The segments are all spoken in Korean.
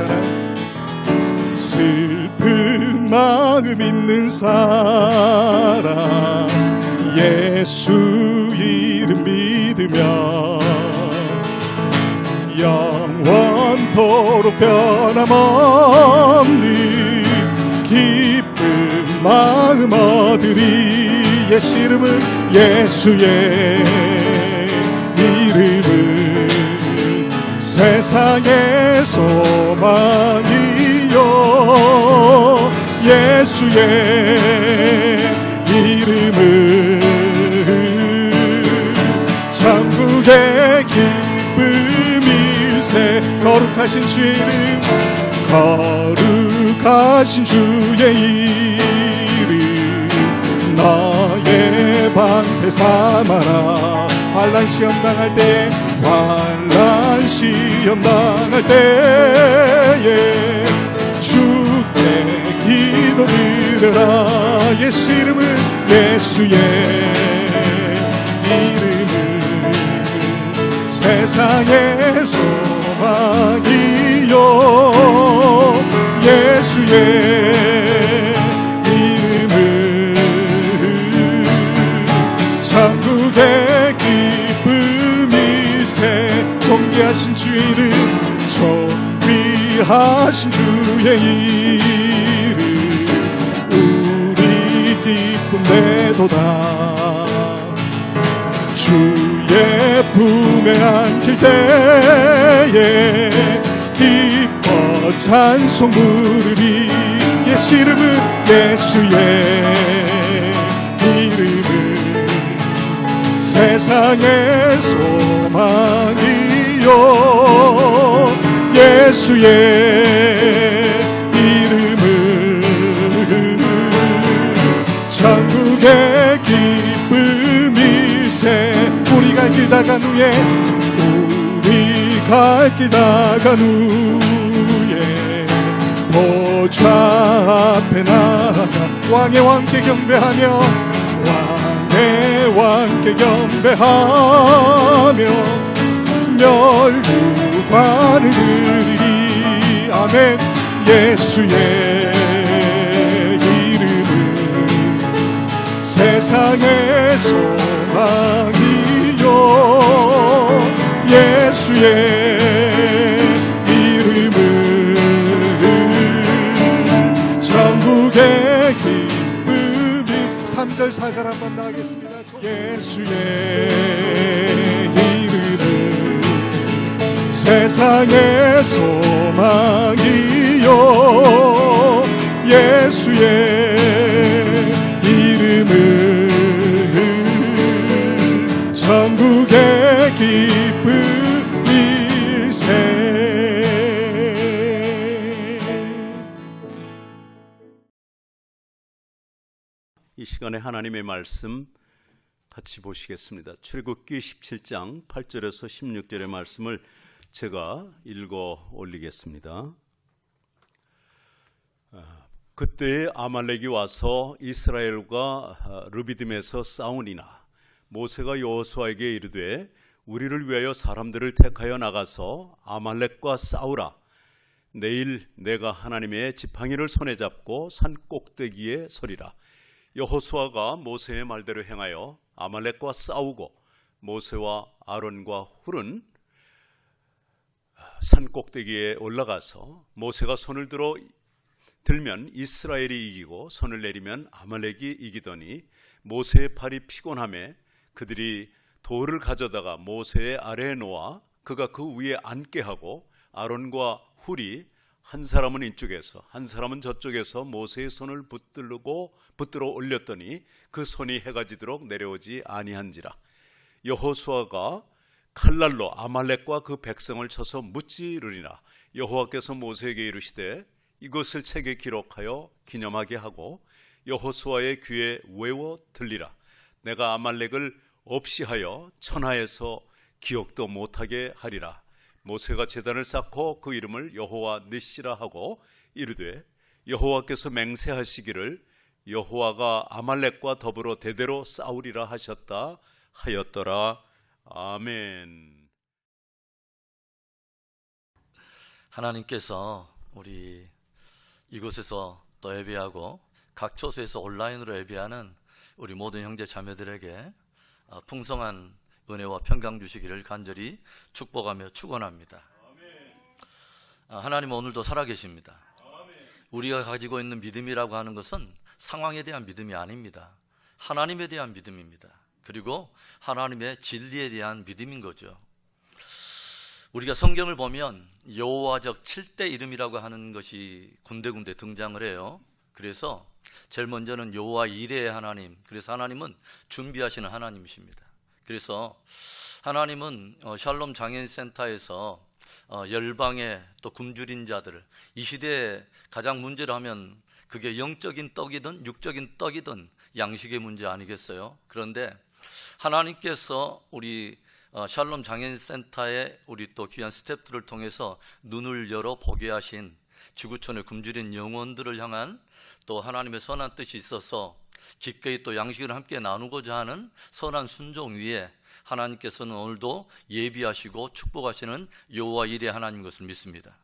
그렇잖아요. 슬픈 마음 있는 사람 예수 이름 믿으면 영원토록 변함없는 기쁜 마음 얻으리. 예수 이름은 예수의 이름은 세상의 소망이요 예수의 이름은 천국의 기쁨일세. 거룩하신 주의 이름 거룩하신 주의 이름 너의 방패 삼아라. 환난 시험 당할 때에 환난 시험 당할 때에 주께 기도드려라. 예수 이름은 예수의 이름은 세상의 소망이요 예수의 이름은 천국의 기쁨일세. 존귀하신 주의 이름 존귀하신 주의 이름 우리 기쁨 내도다. 주의 품에 안길 때에 기뻐 찬송 부르리. 예수 이름은 예수의 이름은 세상의 소망이요 예수의 이름은 천국의 기쁨일세. 우리 갈 길 다간 후에 우리 갈 길 다간 후에 보좌 앞에 나가 왕의 왕께 경배하며 왕의 왕께 경배하며 멸류관을 드리리. 아멘. 예수의 이름은 세상의 소망이요 예수의 이름은 천국의 기쁨이. 3절 4절 한번 더 하겠습니다. 예수의 이름은 세상의 소망이요 예수의 이름은 천국의 기쁨일세. 이 시간에 하나님의 말씀 같이 보시겠습니다. 출애굽기 17장 8절에서 16절의 말씀을 제가 읽어 올리겠습니다. 그때 아말렉이 와서 이스라엘과 르비딤에서 싸우니나 모세가 여호수아에게 이르되 우리를 위하여 사람들을 택하여 나가서 아말렉과 싸우라. 내일 내가 하나님의 지팡이를 손에 잡고 산 꼭대기에 서리라. 여호수아가 모세의 말대로 행하여 아말렉과 싸우고 모세와 아론과 훌은 산 꼭대기에 올라가서 모세가 손을 들면 이스라엘이 이기고 손을 내리면 아말렉이 이기더니 모세의 팔이 피곤하며 그들이 돌을 가져다가 모세의 아래에 놓아 그가 그 위에 앉게 하고 아론과 훌이 한 사람은 이쪽에서 한 사람은 저쪽에서 모세의 손을 붙들어 올렸더니 그 손이 해가 지도록 내려오지 아니한지라. 여호수아가 칼날로 아말렉과 그 백성을 쳐서 무찌르리라. 여호와께서 모세에게 이르시되 이것을 책에 기록하여 기념하게 하고 여호수아의 귀에 외워 들리라. 내가 아말렉을 없이 하여 천하에서 기억도 못하게 하리라. 모세가 제단을 쌓고 그 이름을 여호와 니시라 하고 이르되 여호와께서 맹세하시기를 여호와가 아말렉과 더불어 대대로 싸우리라 하셨다 하였더라. 아멘. 하나님께서 우리 이곳에서 또 예배하고 각 처소에서 온라인으로 예배하는 우리 모든 형제 자매들에게 풍성한 은혜와 평강 주시기를 간절히 축복하며 축원합니다. 하나님은 오늘도 살아계십니다. 우리가 가지고 있는 믿음이라고 하는 것은 상황에 대한 믿음이 아닙니다. 하나님에 대한 믿음입니다. 그리고 하나님의 진리에 대한 믿음인 거죠. 우리가 성경을 보면 여호와적 7대 이름이라고 하는 것이 군데군데 등장을 해요. 그래서 제일 먼저는 여호와 이레의 하나님, 그래서 하나님은 준비하시는 하나님이십니다. 그래서 하나님은 샬롬 장애인센터에서 열방의 또 굶주린 자들, 이 시대에 가장 문제를 하면 그게 영적인 떡이든 육적인 떡이든 양식의 문제 아니겠어요? 그런데 하나님께서 우리 샬롬 장애인센터의 우리 또 귀한 스태프들을 통해서 눈을 열어 보게 하신 지구촌의 굶주린 영혼들을 향한 또 하나님의 선한 뜻이 있어서 기꺼이 또 양식을 함께 나누고자 하는 선한 순종 위에 하나님께서는 오늘도 예비하시고 축복하시는 여호와 이레 하나님인 것을 믿습니다.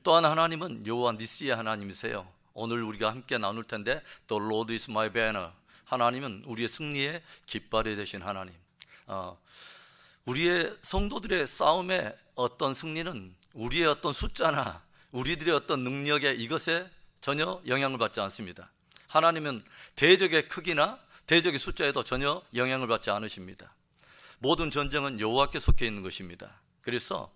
또한 하나님은 여호와 니시의 하나님이세요. 오늘 우리가 함께 나눌 텐데 The Lord is my banner, 하나님은 우리의 승리의 깃발이 되신 하나님. 우리의 성도들의 싸움의 어떤 승리는 우리의 어떤 숫자나 우리들의 어떤 능력에 이것에 전혀 영향을 받지 않습니다. 하나님은 대적의 크기나 대적의 숫자에도 전혀 영향을 받지 않으십니다. 모든 전쟁은 여호와께 속해 있는 것입니다. 그래서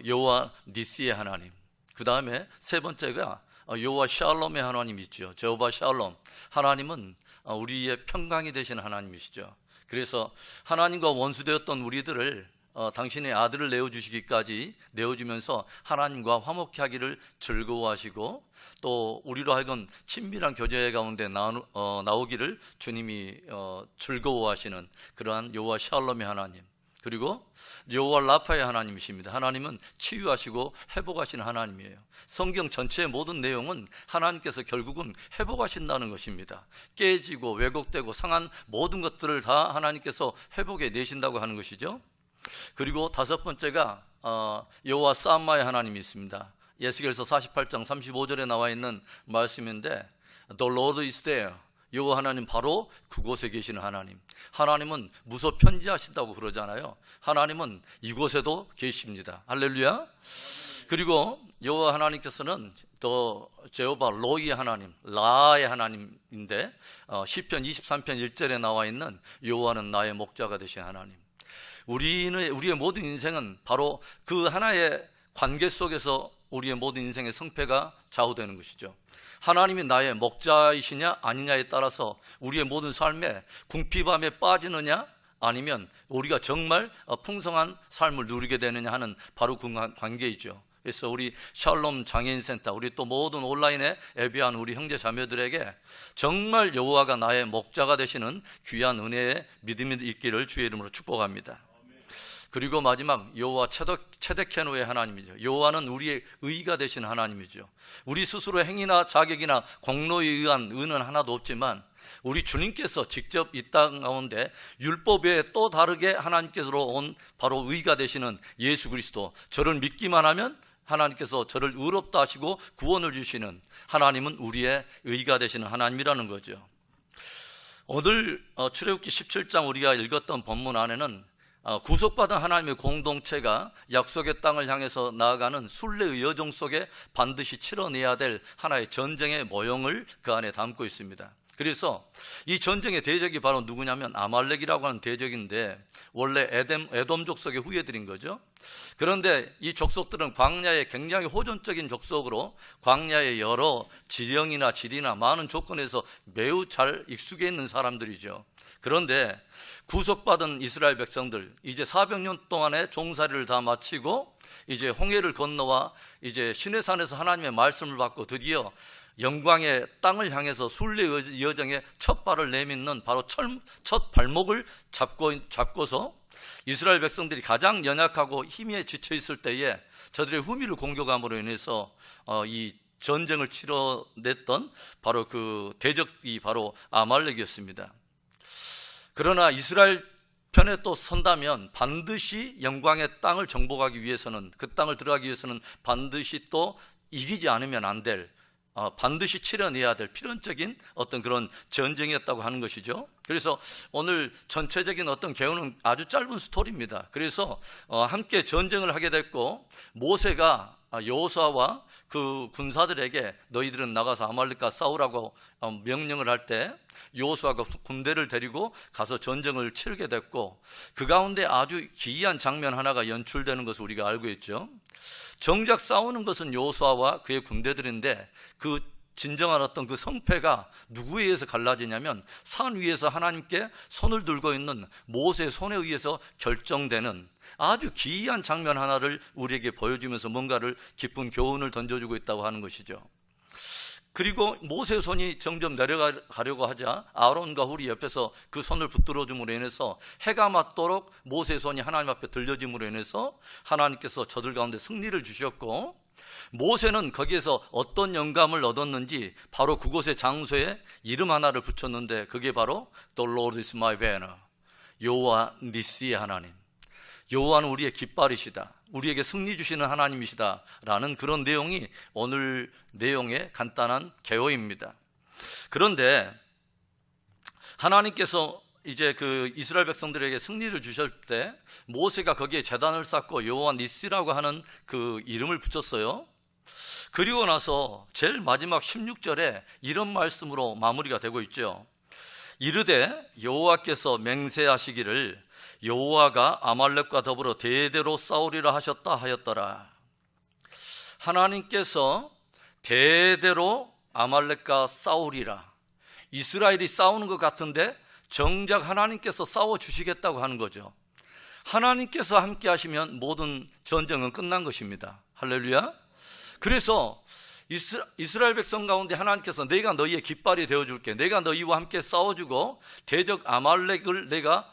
여호와 니시의 하나님, 그 다음에 세 번째가 여호와 샬롬의 하나님 있죠. 제호바 샬롬, 하나님은 우리의 평강이 되신 하나님이시죠. 그래서 하나님과 원수되었던 우리들을 당신의 아들을 내어주시기까지 내어주면서 하나님과 화목케 하기를 즐거워하시고 또 우리로 하여금 친밀한 교제 가운데 나오기를 주님이 즐거워하시는 그러한 여호와 샬롬의 하나님, 그리고 여호와 라파의 하나님이십니다. 하나님은 치유하시고 회복하시는 하나님이에요. 성경 전체의 모든 내용은 하나님께서 결국은 회복하신다는 것입니다. 깨지고 왜곡되고 상한 모든 것들을 다 하나님께서 회복해 내신다고 하는 것이죠. 그리고 다섯 번째가 여호와 쌈마의 하나님이 있습니다. 예수께서 48장 35절에 나와 있는 말씀인데 The Lord is there, 여호와 하나님 바로 그곳에 계시는 하나님. 하나님은 무소 편지하신다고 그러잖아요. 하나님은 이곳에도 계십니다. 할렐루야. 그리고 여호와 하나님께서는 또 제호바 로이의 하나님, 라의 하나님인데 시편 23편 1절에 나와 있는 여호와는 나의 목자가 되신 하나님. 우리의 모든 인생은 바로 그 하나의 관계 속에서 우리의 모든 인생의 성패가 좌우되는 것이죠. 하나님이 나의 목자이시냐 아니냐에 따라서 우리의 모든 삶에 궁핍함에 빠지느냐 아니면 우리가 정말 풍성한 삶을 누리게 되느냐 하는 바로 그 관계이죠. 그래서 우리 샬롬 장애인센터, 우리 또 모든 온라인에 예배한 우리 형제 자매들에게 정말 여호와가 나의 목자가 되시는 귀한 은혜의 믿음이 있기를 주의 이름으로 축복합니다. 그리고 마지막 여호와 체데케노의 하나님이죠. 여호와는 우리의 의가 되신 하나님이죠. 우리 스스로 행위나 자격이나 공로에 의한 의는 하나도 없지만 우리 주님께서 직접 이 땅 가운데 율법에 또 다르게 하나님께서로 온 바로 의가 되시는 예수 그리스도, 저를 믿기만 하면 하나님께서 저를 의롭다 하시고 구원을 주시는 하나님은 우리의 의가 되시는 하나님이라는 거죠. 오늘 출애굽기 17장 우리가 읽었던 본문 안에는 구속받은 하나님의 공동체가 약속의 땅을 향해서 나아가는 순례의 여정 속에 반드시 치러내야 될 하나의 전쟁의 모형을 그 안에 담고 있습니다. 그래서 이 전쟁의 대적이 바로 누구냐면 아말렉이라고 하는 대적인데 원래 에돔 족속의 후예들인 거죠. 그런데 이 족속들은 광야의 굉장히 호전적인 족속으로 광야의 여러 지형이나 질이나 많은 조건에서 매우 잘 익숙해 있는 사람들이죠. 그런데 구속받은 이스라엘 백성들, 이제 400년 동안의 종살이를 다 마치고 이제 홍해를 건너와 이제 시내산에서 하나님의 말씀을 받고 드디어 영광의 땅을 향해서 순례 여정에 첫 발을 내딛는 바로 첫 발목을 잡고서 이스라엘 백성들이 가장 연약하고 힘에 지쳐 있을 때에 저들의 후미를 공격함으로 인해서 이 전쟁을 치러냈던 바로 그 대적이 바로 아말렉이었습니다. 그러나 이스라엘 편에 또 선다면 반드시 영광의 땅을 정복하기 위해서는, 그 땅을 들어가기 위해서는 반드시 또 이기지 않으면 안 될, 반드시 치러내야 될 필연적인 어떤 그런 전쟁이었다고 하는 것이죠. 그래서 오늘 전체적인 어떤 개요는 아주 짧은 스토리입니다. 그래서 함께 전쟁을 하게 됐고, 모세가 여호수아와 그 군사들에게 너희들은 나가서 아말렉과 싸우라고 명령을 할 때 여호수아가 군대를 데리고 가서 전쟁을 치르게 됐고, 그 가운데 아주 기이한 장면 하나가 연출되는 것을 우리가 알고 있죠. 정작 싸우는 것은 여호수아와 그의 군대들인데, 그 진정한 어떤 그 성패가 누구에 의해서 갈라지냐면 산 위에서 하나님께 손을 들고 있는 모세의 손에 의해서 결정되는 아주 기이한 장면 하나를 우리에게 보여주면서 뭔가를 깊은 교훈을 던져주고 있다고 하는 것이죠. 그리고 모세의 손이 점점 내려가려고 하자 아론과 훌이 옆에서 그 손을 붙들어 줌으로 인해서 해가 맞도록 모세의 손이 하나님 앞에 들려짐으로 인해서 하나님께서 저들 가운데 승리를 주셨고, 모세는 거기에서 어떤 영감을 얻었는지 바로 그곳의 장소에 이름 하나를 붙였는데, 그게 바로 The Lord is my banner, 여호와 니시의 하나님, 여호와는 우리의 깃발이시다, 우리에게 승리 주시는 하나님이시다 라는 그런 내용이 오늘 내용의 간단한 개요입니다. 그런데 하나님께서 이제 그 이스라엘 백성들에게 승리를 주실 때 모세가 거기에 제단을 쌓고 여호와 니시라고 하는 그 이름을 붙였어요. 그리고 나서 제일 마지막 16절에 이런 말씀으로 마무리가 되고 있죠. 이르되 여호와께서 맹세하시기를 여호와가 아말렉과 더불어 대대로 싸우리라 하셨다 하였더라. 하나님께서 대대로 아말렉과 싸우리라. 이스라엘이 싸우는 것 같은데 정작 하나님께서 싸워주시겠다고 하는 거죠. 하나님께서 함께 하시면 모든 전쟁은 끝난 것입니다. 할렐루야. 그래서 이스라엘 백성 가운데 하나님께서 내가 너희의 깃발이 되어줄게, 내가 너희와 함께 싸워주고 대적 아말렉을 내가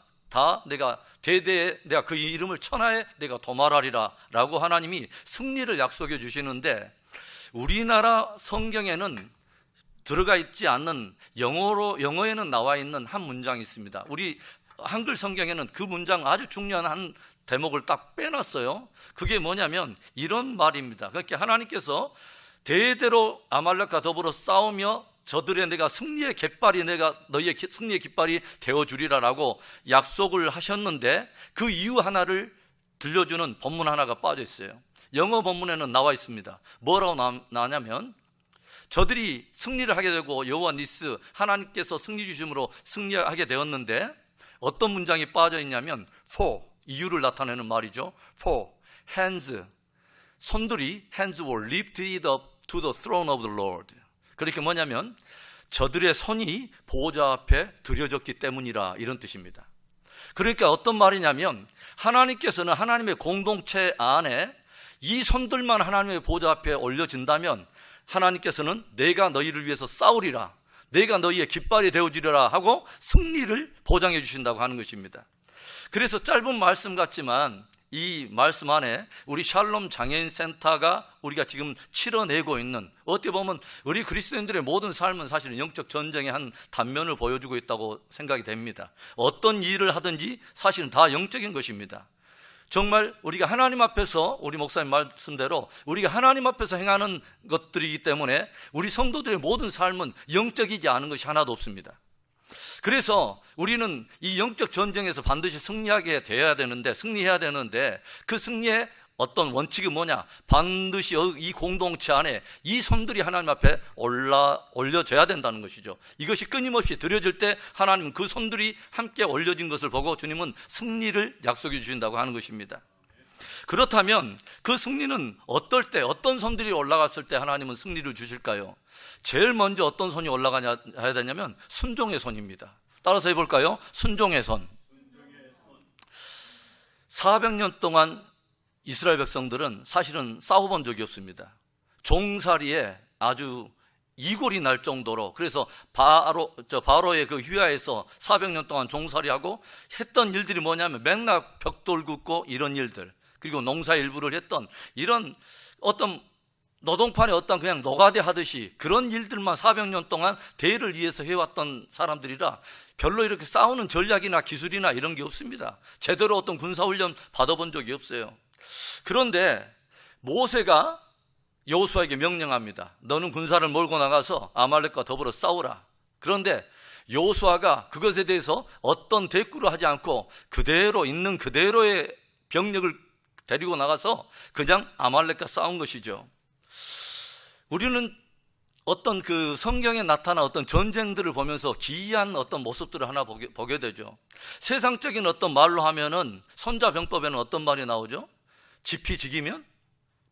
대대에 내가 그 이름을 천하에 내가 도말하리라 라고 하나님이 승리를 약속해 주시는데, 우리나라 성경에는 들어가 있지 않는 영어에는 나와 있는 한 문장이 있습니다. 우리 한글 성경에는 그 문장 아주 중요한 한 대목을 딱 빼놨어요. 그게 뭐냐면 이런 말입니다. 그러니까 하나님께서 대대로 아말렉과 더불어 싸우며 저들의 내가 승리의 깃발이 내가 너희의 승리의 깃발이 되어주리라라고 약속을 하셨는데, 그 이유 하나를 들려주는 본문 하나가 빠져 있어요. 영어 본문에는 나와 있습니다. 뭐라고 나냐면 저들이 승리를 하게 되고 여호와 니스 하나님께서 승리 주심으로 승리하게 되었는데 어떤 문장이 빠져 있냐면 for, 이유를 나타내는 말이죠. for hands, 손들이 hands were lifted up to the throne of the Lord. 그렇게 뭐냐면 저들의 손이 보호자 앞에 들여졌기 때문이라, 이런 뜻입니다. 그러니까 어떤 말이냐면 하나님께서는 하나님의 공동체 안에 이 손들만 하나님의 보호자 앞에 올려진다면 하나님께서는 내가 너희를 위해서 싸우리라, 내가 너희의 깃발이 되어주리라 하고 승리를 보장해 주신다고 하는 것입니다. 그래서 짧은 말씀 같지만 이 말씀 안에 우리 샬롬 장애인 센터가 우리가 지금 치러내고 있는, 어떻게 보면 우리 그리스도인들의 모든 삶은 사실은 영적 전쟁의 한 단면을 보여주고 있다고 생각이 됩니다. 어떤 일을 하든지 사실은 다 영적인 것입니다. 정말 우리가 하나님 앞에서, 우리 목사님 말씀대로 우리가 하나님 앞에서 행하는 것들이기 때문에 우리 성도들의 모든 삶은 영적이지 않은 것이 하나도 없습니다. 그래서 우리는 이 영적 전쟁에서 반드시 승리해야 되는데 그 승리의 어떤 원칙이 뭐냐? 반드시 이 공동체 안에 이 손들이 하나님 앞에 올려져야 된다는 것이죠. 이것이 끊임없이 드려질 때 하나님은 그 손들이 함께 올려진 것을 보고 주님은 승리를 약속해 주신다고 하는 것입니다. 그렇다면 그 승리는 어떨 때, 어떤 손들이 올라갔을 때 하나님은 승리를 주실까요? 제일 먼저 어떤 손이 올라가야 되냐면 순종의 손입니다. 따라서 해볼까요? 순종의 손. 400년 동안 이스라엘 백성들은 사실은 싸워본 적이 없습니다. 종살이에 아주 이골이 날 정도로, 그래서 바로의 그 휘하에서 400년 동안 종살이하고 했던 일들이 뭐냐면 맨날 벽돌 굽고 이런 일들, 그리고 농사 일부를 했던 이런 어떤 노동판에 어떤 그냥 노가대 하듯이 그런 일들만 400년 동안 대를 이어서 해왔던 사람들이라 별로 이렇게 싸우는 전략이나 기술이나 이런 게 없습니다. 제대로 어떤 군사훈련 받아본 적이 없어요. 그런데 모세가 여호수아에게 명령합니다. 너는 군사를 몰고 나가서 아말렉과 더불어 싸우라. 그런데 여호수아가 그것에 대해서 어떤 대꾸를 하지 않고 그대로 있는 그대로의 병력을 데리고 나가서 그냥 아말렉과 싸운 것이죠. 우리는 어떤 그 성경에 나타난 어떤 전쟁들을 보면서 기이한 어떤 모습들을 하나 보게 되죠. 세상적인 어떤 말로 하면은 손자병법에는 어떤 말이 나오죠? 지피지기면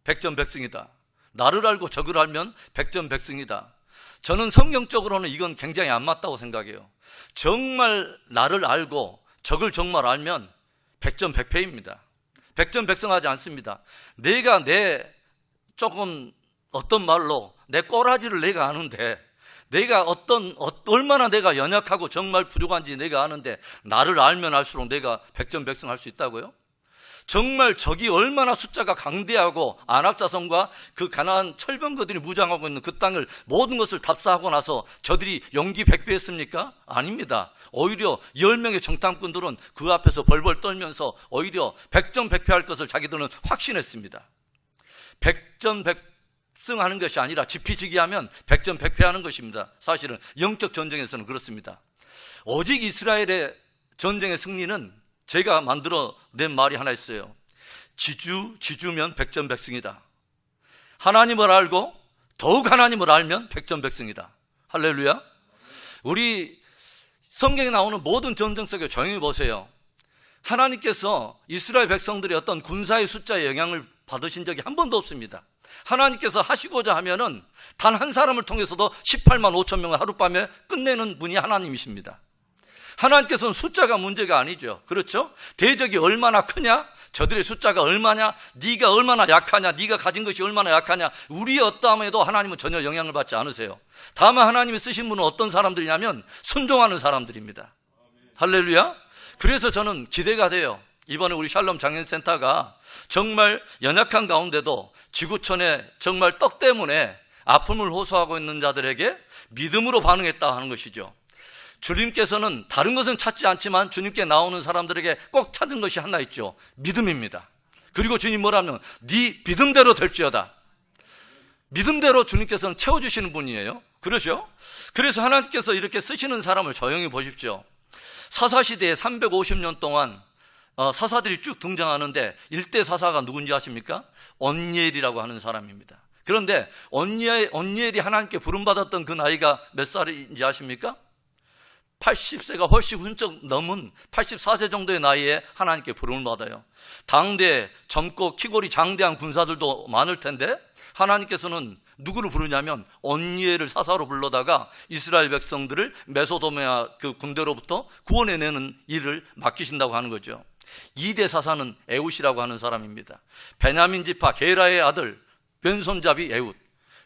백전백승이다. 나를 알고 적을 알면 백전백승이다. 저는 성경적으로는 이건 굉장히 안 맞다고 생각해요. 정말 나를 알고 적을 정말 알면 백전백패입니다. 백전백승하지 않습니다. 내가 조금 어떤 말로 내 꼬라지를 내가 아는데, 내가 얼마나 내가 연약하고 정말 부족한지 내가 아는데, 나를 알면 알수록 내가 백전백승할 수 있다고요? 정말 적이 얼마나 숫자가 강대하고 안악자성과 그 가나안 철병거들이 무장하고 있는 그 땅을 모든 것을 답사하고 나서 저들이 용기 백배했습니까? 아닙니다. 오히려 10명의 정탐꾼들은 그 앞에서 벌벌 떨면서 오히려 백전백패할 것을 자기들은 확신했습니다. 백전백승하는 것이 아니라 지피지기하면 백전백패하는 것입니다. 사실은 영적 전쟁에서는 그렇습니다. 오직 이스라엘의 전쟁의 승리는 제가 만들어낸 말이 하나 있어요. 지주면 백전백승이다. 하나님을 알고 더욱 하나님을 알면 백전백승이다. 할렐루야. 우리 성경에 나오는 모든 전쟁 속에 조용히 보세요. 하나님께서 이스라엘 백성들이 어떤 군사의 숫자에 영향을 받으신 적이 한 번도 없습니다. 하나님께서 하시고자 하면은 단 한 사람을 통해서도 18만 5천 명을 하룻밤에 끝내는 분이 하나님이십니다. 하나님께서는 숫자가 문제가 아니죠. 그렇죠? 대적이 얼마나 크냐? 저들의 숫자가 얼마냐? 네가 얼마나 약하냐? 네가 가진 것이 얼마나 약하냐? 우리의 어떠함에도 하나님은 전혀 영향을 받지 않으세요. 다만 하나님이 쓰신 분은 어떤 사람들이냐면 순종하는 사람들입니다. 할렐루야. 그래서 저는 기대가 돼요. 이번에 우리 샬롬 장애인센터가 정말 연약한 가운데도 지구촌에 정말 떡 때문에 아픔을 호소하고 있는 자들에게 믿음으로 반응했다 하는 것이죠. 주님께서는 다른 것은 찾지 않지만 주님께 나오는 사람들에게 꼭 찾은 것이 하나 있죠. 믿음입니다. 그리고 주님 뭐라면 네 믿음대로 될지어다. 믿음대로 주님께서는 채워주시는 분이에요. 그렇죠? 그래서 하나님께서 이렇게 쓰시는 사람을 조용히 보십시오. 사사시대에 350년 동안 사사들이 쭉 등장하는데 일대 사사가 누군지 아십니까? 온니엘이라고 하는 사람입니다. 그런데 온니엘이 하나님께 부름받았던 그 나이가 몇 살인지 아십니까? 80세가 훨씬 훌쩍 넘은 84세 정도의 나이에 하나님께 부름을 받아요. 당대 젊고 키골이 장대한 군사들도 많을 텐데 하나님께서는 누구를 부르냐면 온니엘을 사사로 불러다가 이스라엘 백성들을 메소도미아 그 군대로부터 구원해내는 일을 맡기신다고 하는 거죠. 2대 사사는 에훗이라고 하는 사람입니다. 베냐민 지파 게라의 아들 왼손잡이 에훗.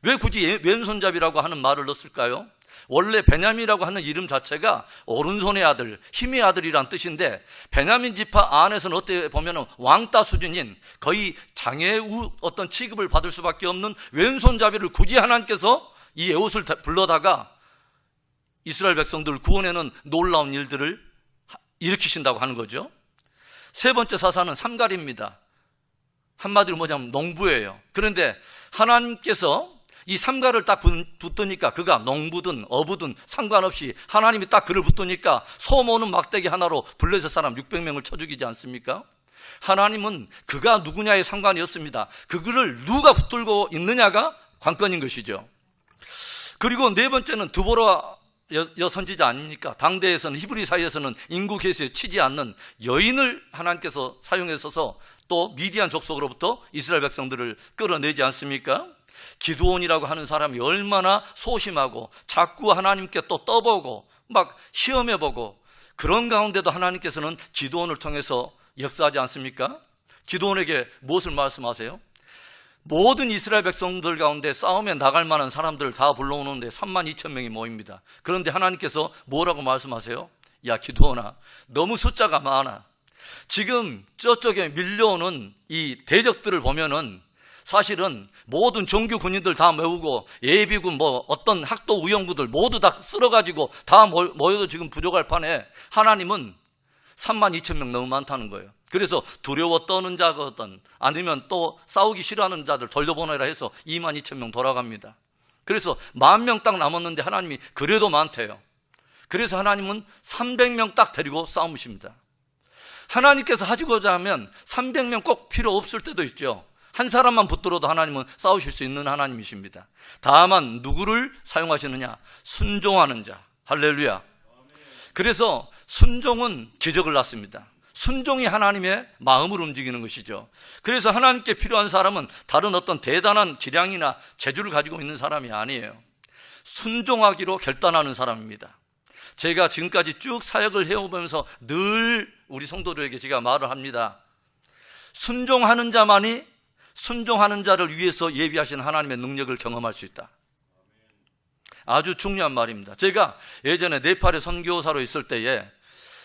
왜 굳이 왼손잡이라고 하는 말을 넣었을까요? 원래 베냐민이라고 하는 이름 자체가 오른손의 아들, 힘의 아들이란 뜻인데 베냐민 지파 안에서는 어떻게 보면 왕따 수준인 거의 장애우 어떤 취급을 받을 수밖에 없는 왼손잡이를 굳이 하나님께서 이 에훗을 불러다가 이스라엘 백성들을 구원하는 놀라운 일들을 일으키신다고 하는 거죠. 세 번째 사사는 삼갈입니다. 한마디로 뭐냐면 농부예요. 그런데 하나님께서 이 삼갈을 딱 붙으니까 그가 농부든 어부든 상관없이 하나님이 딱 그를 붙으니까 소 모는 막대기 하나로 블레셋 사람 600명을 쳐 죽이지 않습니까? 하나님은 그가 누구냐에 상관이 없습니다. 그를 누가 붙들고 있느냐가 관건인 것이죠. 그리고 네 번째는 드보라 여선지자 아닙니까? 당대에서는 히브리 사이에서는 인구 계수에 치지 않는 여인을 하나님께서 사용해서서 또 미디안 족속으로부터 이스라엘 백성들을 끌어내지 않습니까? 기드온이라고 하는 사람이 얼마나 소심하고 자꾸 하나님께 또 떠보고 막 시험해보고 그런 가운데도 하나님께서는 기드온을 통해서 역사하지 않습니까? 기드온에게 무엇을 말씀하세요? 모든 이스라엘 백성들 가운데 싸움에 나갈 만한 사람들을 다 불러오는데 32,000명이 모입니다. 그런데 하나님께서 뭐라고 말씀하세요? 야 기드온아, 너무 숫자가 많아. 지금 저쪽에 밀려오는 이 대적들을 보면은 사실은 모든 정규 군인들 다 메우고 예비군 뭐 어떤 학도 우영부들 모두 다 쓸어가지고 다 모여도 지금 부족할 판에 하나님은 32,000명 너무 많다는 거예요. 그래서 두려워 떠는 자거든 아니면 또 싸우기 싫어하는 자들 돌려보내라 해서 22,000명 돌아갑니다. 그래서 10,000명 딱 남았는데 하나님이 그래도 많대요. 그래서 하나님은 300명 딱 데리고 싸우십니다. 하나님께서 하시고자 하면 300명 꼭 필요 없을 때도 있죠. 한 사람만 붙들어도 하나님은 싸우실 수 있는 하나님이십니다. 다만 누구를 사용하시느냐? 순종하는 자. 할렐루야. 그래서 순종은 기적을 낳습니다. 순종이 하나님의 마음을 움직이는 것이죠. 그래서 하나님께 필요한 사람은 다른 어떤 대단한 기량이나 재주를 가지고 있는 사람이 아니에요. 순종하기로 결단하는 사람입니다. 제가 지금까지 쭉 사역을 해오면서 늘 우리 성도들에게 제가 말을 합니다. 순종하는 자만이 순종하는 자를 위해서 예비하신 하나님의 능력을 경험할 수 있다. 아주 중요한 말입니다. 제가 예전에 네팔에 선교사로 있을 때에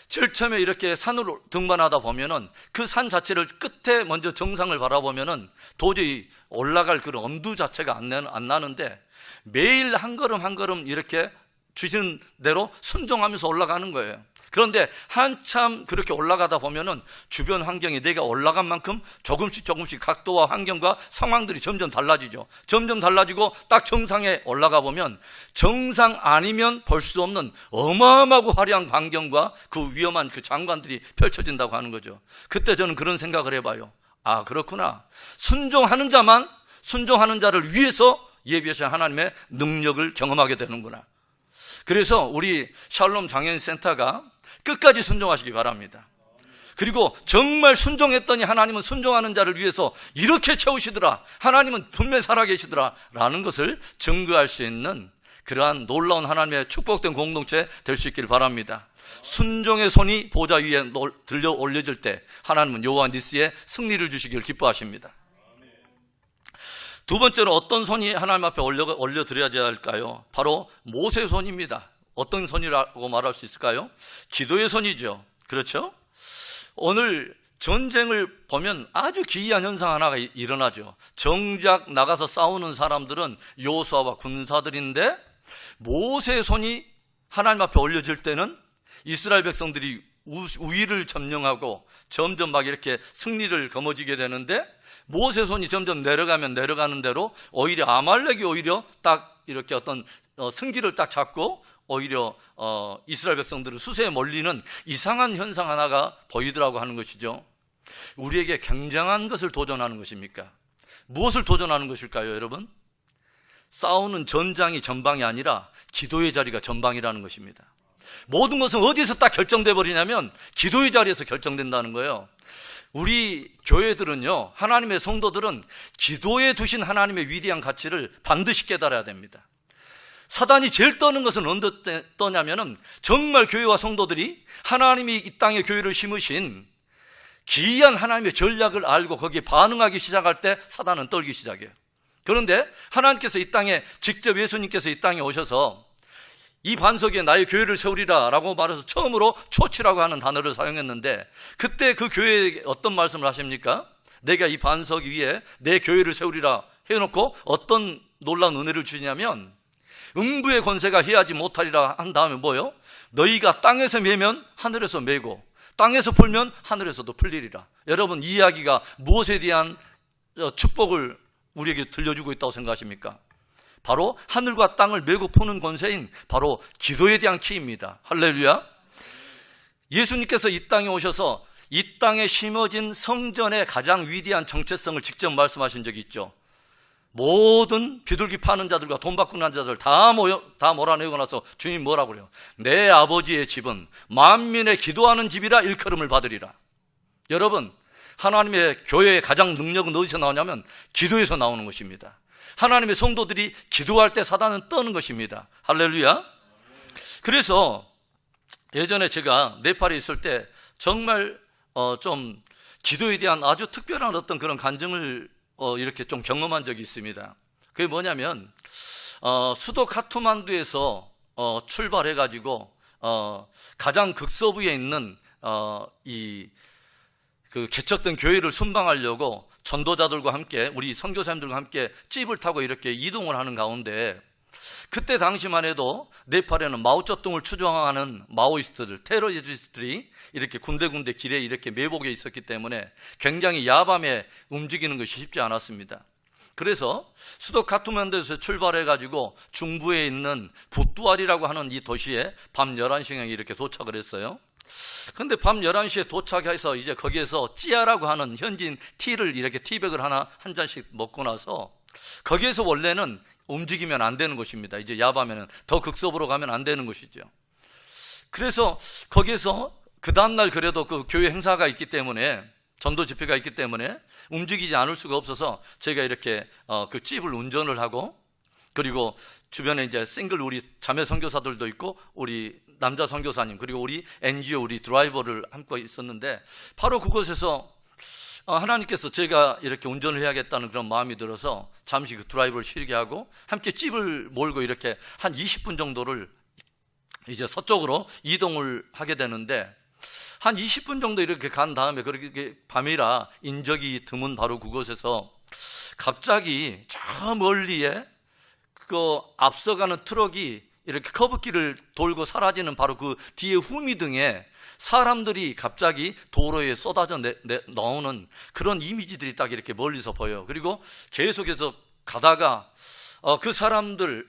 제일 처음에 이렇게 산으로 등반하다 보면은 그 산 자체를 끝에 먼저 정상을 바라보면은 도저히 올라갈 그런 엄두 자체가 안 나는데 매일 한 걸음 한 걸음 이렇게 주시는 대로 순종하면서 올라가는 거예요. 그런데 한참 그렇게 올라가다 보면은 주변 환경이 내가 올라간 만큼 조금씩 각도와 환경과 상황들이 점점 달라지죠. 점점 달라지고 딱 정상에 올라가 보면 정상 아니면 볼 수 없는 어마어마하고 화려한 광경과 그 위험한 그 장관들이 펼쳐진다고 하는 거죠. 그때 저는 그런 생각을 해봐요. 아, 그렇구나. 순종하는 자를 위해서 예비하신 하나님의 능력을 경험하게 되는구나. 그래서 우리 샬롬 장애인센터가 끝까지 순종하시기 바랍니다. 그리고 정말 순종했더니 하나님은 순종하는 자를 위해서 이렇게 채우시더라, 하나님은 분명히 살아계시더라 라는 것을 증거할 수 있는 그러한 놀라운 하나님의 축복된 공동체 될 수 있기를 바랍니다. 순종의 손이 보좌 위에 들려 올려질 때 하나님은 여호와 니스의 승리를 주시기를 기뻐하십니다. 두 번째로 어떤 손이 하나님 앞에 올려드려야 할까요? 바로 모세의 손입니다. 어떤 손이라고 말할 수 있을까요? 기도의 손이죠. 그렇죠? 오늘 전쟁을 보면 아주 기이한 현상 하나가 일어나죠. 정작 나가서 싸우는 사람들은 여호수아와 군사들인데 모세의 손이 하나님 앞에 올려질 때는 이스라엘 백성들이 우위를 점령하고 점점 막 이렇게 승리를 거머쥐게 되는데 모세 손이 점점 내려가는 대로 오히려 아말렉이 오히려 딱 이렇게 어떤 승기를 딱 잡고 오히려 이스라엘 백성들을 수세에 몰리는 이상한 현상 하나가 보이더라고 하는 것이죠. 우리에게 굉장한 것을 도전하는 것입니까? 무엇을 도전하는 것일까요, 여러분? 싸우는 전장이 전방이 아니라 기도의 자리가 전방이라는 것입니다. 모든 것은 어디서 딱 결정돼 버리냐면 기도의 자리에서 결정된다는 거예요. 우리 교회들은요, 하나님의 성도들은 기도에 두신 하나님의 위대한 가치를 반드시 깨달아야 됩니다. 사단이 제일 떠는 것은 언제 떠냐면은 정말 교회와 성도들이 하나님이 이 땅에 교회를 심으신 기이한 하나님의 전략을 알고 거기에 반응하기 시작할 때 사단은 떨기 시작해요. 그런데 하나님께서 이 땅에 직접 예수님께서 이 땅에 오셔서 이 반석 위에 나의 교회를 세우리라 라고 말해서 처음으로 초치라고 하는 단어를 사용했는데 그때 그 교회에 어떤 말씀을 하십니까? 내가 이 반석 위에 내 교회를 세우리라 해놓고 어떤 놀라운 은혜를 주냐면 음부의 권세가 해하지 못하리라 한 다음에 뭐요? 너희가 땅에서 매면 하늘에서 매고 땅에서 풀면 하늘에서도 풀리리라. 여러분, 이 이야기가 무엇에 대한 축복을 우리에게 들려주고 있다고 생각하십니까? 바로 하늘과 땅을 메고 푸는 권세인 바로 기도에 대한 키입니다. 할렐루야. 예수님께서 이 땅에 오셔서 이 땅에 심어진 성전의 가장 위대한 정체성을 직접 말씀하신 적이 있죠. 모든 비둘기 파는 자들과 돈 바꾸는 자들 다 몰아내고 나서 주님 뭐라고 그래요? 내 아버지의 집은 만민의 기도하는 집이라 일컬음을 받으리라. 여러분, 하나님의 교회의 가장 능력은 어디서 나오냐면 기도에서 나오는 것입니다. 하나님의 성도들이 기도할 때 사단은 떠는 것입니다. 할렐루야. 그래서 예전에 제가 네팔에 있을 때 정말 좀 기도에 대한 아주 특별한 어떤 그런 간증을 이렇게 좀 경험한 적이 있습니다. 그게 뭐냐면 수도 카트만두에서 출발해가지고 가장 극서부에 있는 이 그 개척된 교회를 순방하려고 전도자들과 함께 우리 선교사님들과 함께 찝을 타고 이렇게 이동을 하는 가운데 그때 당시만 해도 네팔에는 마오쩌둥을 추종하는 마오이스트들, 테러리스트들이 이렇게 군데군데 길에 이렇게 매복해 있었기 때문에 굉장히 야밤에 움직이는 것이 쉽지 않았습니다. 그래서 수도 카트만두에서 출발해가지고 중부에 있는 붓두알이라고 하는 이 도시에 밤 11시경에 이렇게 도착을 했어요. 근데 밤 11시에 도착해서 이제 거기에서 찌아라고 하는 현지인 티를 이렇게 티백을 한 잔씩 먹고 나서 거기에서 원래는 움직이면 안 되는 곳입니다. 이제 야밤에는 더 극소부로 가면 안 되는 곳이죠. 그래서 거기에서 그 다음날 그래도 그 교회 행사가 있기 때문에 전도 집회가 있기 때문에 움직이지 않을 수가 없어서 저희가 이렇게 그 찝을 운전을 하고 그리고 주변에 이제 싱글 우리 자매 선교사들도 있고 우리 남자 선교사님 그리고 우리 NGO 우리 드라이버를 함께 있었는데 바로 그곳에서 하나님께서 제가 이렇게 운전을 해야겠다는 그런 마음이 들어서 잠시 그 드라이버를 쉬게 하고 함께 찝을 몰고 이렇게 한 20분 정도를 이제 서쪽으로 이동을 하게 되는데 한 20분 정도 이렇게 간 다음에 그렇게 밤이라 인적이 드문 바로 그곳에서 갑자기 저 멀리에 그 앞서가는 트럭이 이렇게 커브길을 돌고 사라지는 바로 그 뒤에 후미등에 사람들이 갑자기 도로에 쏟아져 나오는 그런 이미지들이 딱 이렇게 멀리서 보여요. 그리고 계속해서 가다가 그 사람들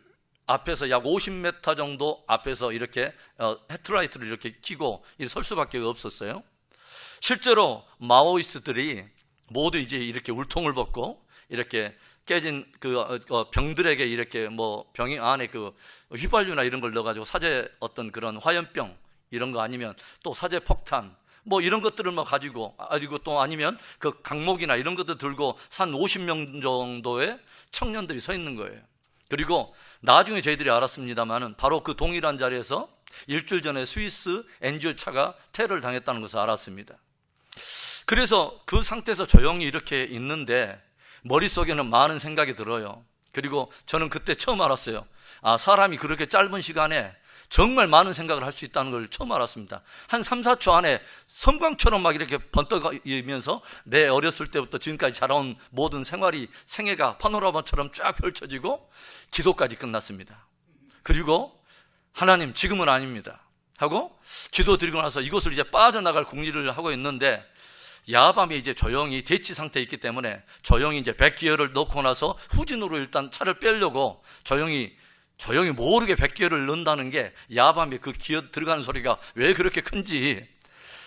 앞에서 약 50m 정도 앞에서 이렇게 헤드라이트를 이렇게 켜고 설 수밖에 없었어요. 실제로 마오이스트들이 모두 이제 이렇게 울통을 벗고 이렇게 깨진 그 병들에게 이렇게 뭐 병 안에 그 휘발유나 이런 걸 넣어가지고 사제 어떤 그런 화염병 이런 거 아니면 또 사제 폭탄 뭐 이런 것들을 뭐 가지고 또 아니면 그 강목이나 이런 것들 들고 한 50명 정도의 청년들이 서 있는 거예요. 그리고 나중에 저희들이 알았습니다만은 바로 그 동일한 자리에서 일주일 전에 스위스 NGO 차가 테러를 당했다는 것을 알았습니다. 그래서 그 상태에서 조용히 이렇게 있는데 머릿속에는 많은 생각이 들어요. 그리고 저는 그때 처음 알았어요. 사람이 그렇게 짧은 시간에 정말 많은 생각을 할 수 있다는 걸 처음 알았습니다. 한 3, 4초 안에 섬광처럼 막 이렇게 번뜩이면서 내 어렸을 때부터 지금까지 자라온 모든 생애가 파노라마처럼 쫙 펼쳐지고 기도까지 끝났습니다. 그리고 하나님 지금은 아닙니다 하고 기도 드리고 나서 이곳을 이제 빠져나갈 궁리를 하고 있는데 야밤에 이제 조용히 대치 상태에 있기 때문에 조용히 이제 백기어를 넣고 나서 후진으로 일단 차를 빼려고 조용히 모르게 백기어를 넣는다는 게 야밤에 그 기어 들어가는 소리가 왜 그렇게 큰지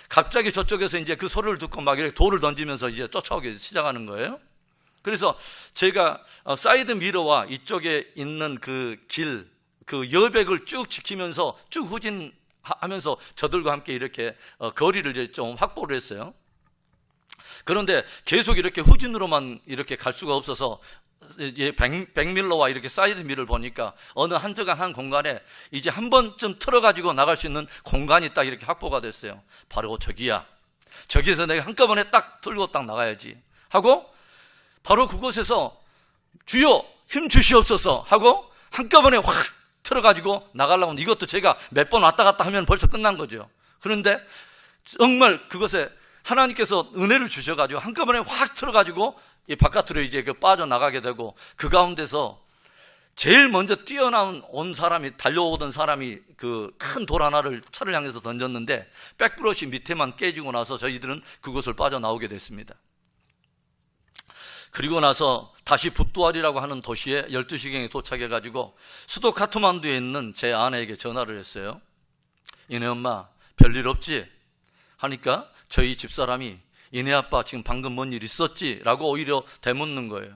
갑자기 저쪽에서 이제 그 소리를 듣고 막 이렇게 돌을 던지면서 이제 쫓아오기 시작하는 거예요. 그래서 제가 사이드 미러와 이쪽에 있는 그 길, 그 여백을 쭉 지키면서 쭉 후진하면서 저들과 함께 이렇게 거리를 이제 좀 확보를 했어요. 그런데 계속 이렇게 후진으로만 이렇게 갈 수가 없어서 백밀러와 이렇게 사이드 미러를 보니까 어느 한적한 한 공간에 이제 한 번쯤 틀어가지고 나갈 수 있는 공간이 딱 이렇게 확보가 됐어요. 바로 저기야. 저기에서 내가 한꺼번에 딱 들고 딱 나가야지 하고 바로 그곳에서 주여 힘 주시옵소서 하고 한꺼번에 확 틀어가지고 나가려고 하는데 이것도 제가 몇 번 왔다 갔다 하면 벌써 끝난 거죠. 그런데 정말 그것에 하나님께서 은혜를 주셔가지고 한꺼번에 확 틀어가지고 이 바깥으로 이제 그 빠져나가게 되고 그 가운데서 제일 먼저 뛰어나온 사람이 달려오던 사람이 그 큰 돌 하나를 차를 향해서 던졌는데 백브러시 밑에만 깨지고 나서 저희들은 그곳을 빠져나오게 됐습니다. 그리고 나서 다시 붓두알이라고 하는 도시에 12시경에 도착해가지고 수도 카트만두에 있는 제 아내에게 전화를 했어요. 이네 엄마 별일 없지? 하니까 저희 집사람이 이네 아빠 지금 방금 뭔 일 있었지? 라고 오히려 되묻는 거예요.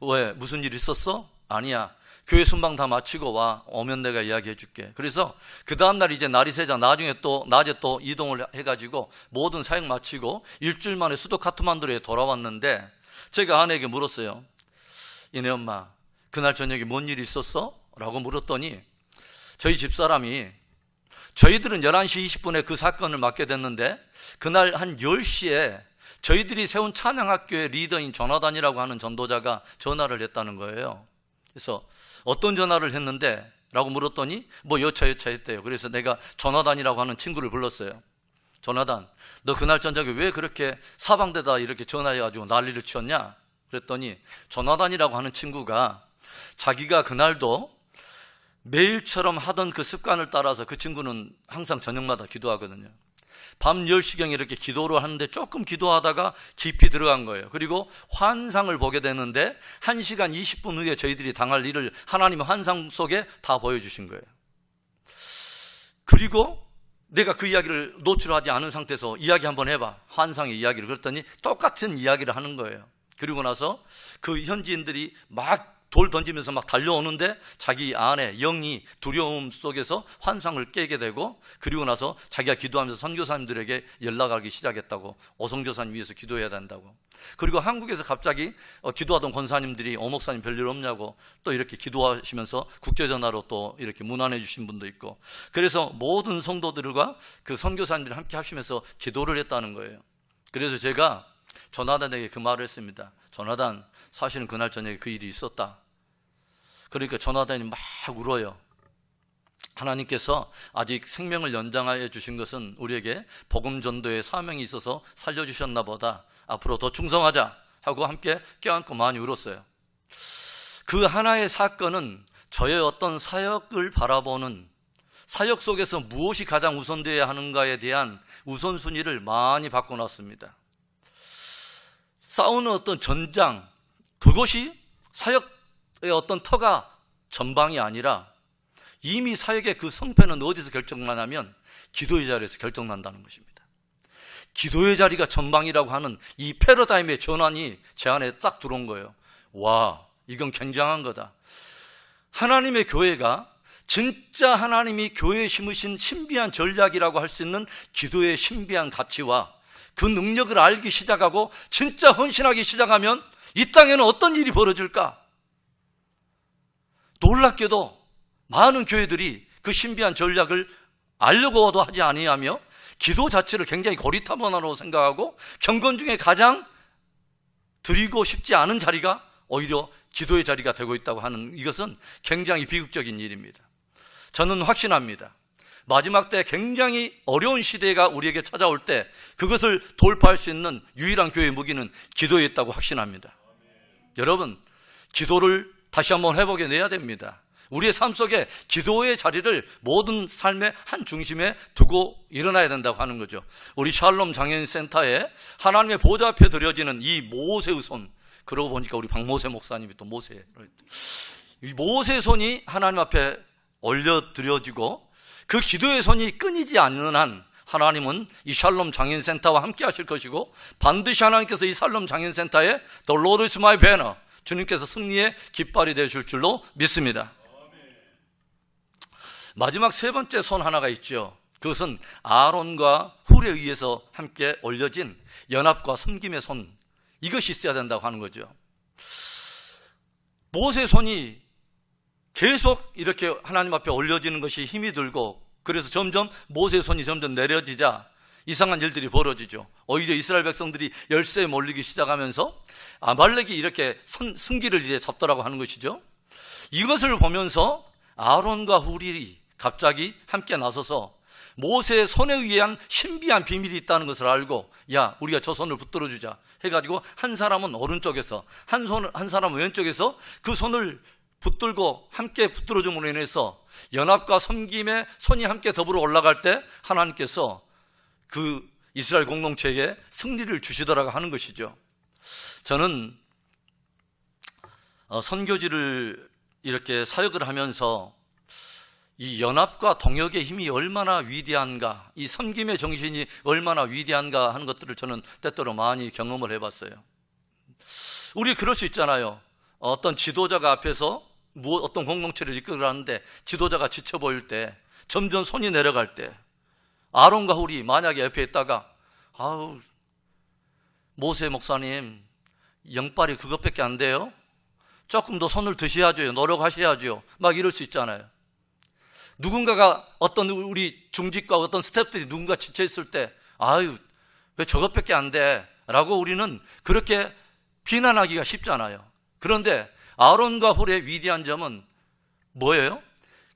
왜? 무슨 일 있었어? 아니야. 교회 순방 다 마치고 오면 내가 이야기해 줄게. 그래서 그 다음날 이제 날이 새자 나중에 또 낮에 또 이동을 해가지고 모든 사역 마치고 일주일 만에 수도 카트만두에 돌아왔는데 제가 아내에게 물었어요. 이네 엄마 그날 저녁에 뭔 일 있었어? 라고 물었더니 저희 집사람이 저희들은 11시 20분에 그 사건을 맡게 됐는데 그날 한 10시에 저희들이 세운 찬양학교의 리더인 조나단이라고 하는 전도자가 전화를 했다는 거예요. 그래서 어떤 전화를 했는데? 라고 물었더니 뭐 여차여차 했대요. 그래서 내가 조나단이라고 하는 친구를 불렀어요. 조나단, 너 그날 저녁에 왜 그렇게 사방대다 이렇게 전화해가지고 난리를 치웠냐? 그랬더니 조나단이라고 하는 친구가 자기가 그날도 매일처럼 하던 그 습관을 따라서, 그 친구는 항상 저녁마다 기도하거든요. 밤 10시경에 이렇게 기도를 하는데 조금 기도하다가 깊이 들어간 거예요. 그리고 환상을 보게 되는데 1시간 20분 후에 저희들이 당할 일을 하나님의 환상 속에 다 보여주신 거예요. 그리고 내가 그 이야기를 노출하지 않은 상태에서 이야기 한번 해봐, 환상의 이야기를. 그랬더니 똑같은 이야기를 하는 거예요. 그리고 나서 그 현지인들이 막 돌 던지면서 막 달려오는데 자기 안에 영이 두려움 속에서 환상을 깨게 되고, 그리고 나서 자기가 기도하면서 선교사님들에게 연락하기 시작했다고. 오성교사님 위해서 기도해야 된다고. 그리고 한국에서 갑자기 기도하던 권사님들이 오목사님 별일 없냐고 또 이렇게 기도하시면서 국제전화로 또 이렇게 문안해 주신 분도 있고, 그래서 모든 성도들과 그 선교사님들이 함께 하시면서 기도를 했다는 거예요. 그래서 제가 조나단에게 그 말을 했습니다. 조나단, 사실은 그날 저녁에 그 일이 있었다. 그러니까 조나단이 막 울어요. 하나님께서 아직 생명을 연장하여 주신 것은 우리에게 복음 전도의 사명이 있어서 살려주셨나 보다. 앞으로 더 충성하자 하고 함께 껴안고 많이 울었어요. 그 하나의 사건은 저의 어떤 사역을 바라보는, 사역 속에서 무엇이 가장 우선되어야 하는가에 대한 우선순위를 많이 바꿔놨습니다. 싸우는 어떤 전장, 그것이 사역의 어떤 터가 전방이 아니라 이미 사역의 그 성패는 어디서 결정나냐면 기도의 자리에서 결정난다는 것입니다. 기도의 자리가 전방이라고 하는 이 패러다임의 전환이 제 안에 딱 들어온 거예요. 와, 이건 굉장한 거다. 하나님의 교회가 진짜 하나님이 교회에 심으신 신비한 전략이라고 할 수 있는 기도의 신비한 가치와 그 능력을 알기 시작하고 진짜 헌신하기 시작하면 이 땅에는 어떤 일이 벌어질까? 놀랍게도 많은 교회들이 그 신비한 전략을 알려고도 하지 아니하며 기도 자체를 굉장히 고리타분하다고 생각하고 경건 중에 가장 드리고 싶지 않은 자리가 오히려 기도의 자리가 되고 있다고 하는, 이것은 굉장히 비극적인 일입니다. 저는 확신합니다. 마지막 때 굉장히 어려운 시대가 우리에게 찾아올 때 그것을 돌파할 수 있는 유일한 교회의 무기는 기도에 있다고 확신합니다. 여러분, 기도를 다시 한번 회복해 내야 됩니다. 우리의 삶 속에 기도의 자리를 모든 삶의 한 중심에 두고 일어나야 된다고 하는 거죠. 우리 샬롬 장애인센터에 하나님의 보좌 앞에 드려지는 이 모세의 손, 그러고 보니까 우리 박모세 목사님이 또 이 모세의 손이 하나님 앞에 올려드려지고 그 기도의 손이 끊이지 않는 한 하나님은 이 샬롬 장애인센터와 함께 하실 것이고, 반드시 하나님께서 이 샬롬 장애인센터에 The Lord is my banner, 주님께서 승리의 깃발이 되실 줄로 믿습니다. 마지막 세 번째 손 하나가 있죠. 그것은 아론과 훌에 의해서 함께 올려진 연합과 섬김의 손, 이것이 있어야 된다고 하는 거죠. 모세의 손이 계속 이렇게 하나님 앞에 올려지는 것이 힘이 들고, 그래서 점점 모세의 손이 점점 내려지자 이상한 일들이 벌어지죠. 오히려 이스라엘 백성들이 열세에 몰리기 시작하면서 아말렉이 이렇게 승기를 이제 잡더라고 하는 것이죠. 이것을 보면서 아론과 훌이 갑자기 함께 나서서 모세의 손에 의한 신비한 비밀이 있다는 것을 알고, 야, 우리가 저 손을 붙들어 주자 해가지고 한 사람은 오른쪽에서 한 사람은 왼쪽에서 그 손을 붙들고 함께 붙들어 줌으로 인해서 연합과 섬김의 손이 함께 더불어 올라갈 때 하나님께서 그 이스라엘 공동체에게 승리를 주시더라고 하는 것이죠. 저는 선교지를 이렇게 사역을 하면서 이 연합과 동역의 힘이 얼마나 위대한가, 이 섬김의 정신이 얼마나 위대한가 하는 것들을 저는 때때로 많이 경험을 해봤어요. 우리 그럴 수 있잖아요. 어떤 지도자가 앞에서 어떤 공동체를 이끌어가는데 지도자가 지쳐 보일 때, 점점 손이 내려갈 때, 아론과 훌이 만약에 옆에 있다가 아우, 모세 목사님 영빨이 그것밖에 안 돼요? 조금 더 손을 드셔야죠, 노력하셔야죠, 막 이럴 수 있잖아요. 누군가가 어떤 우리 중직과 어떤 스태프들이 누군가 지쳐 있을 때 아유, 왜 저것밖에 안 돼? 라고 우리는 그렇게 비난하기가 쉽잖아요. 그런데 아론과 훌의 위대한 점은 뭐예요?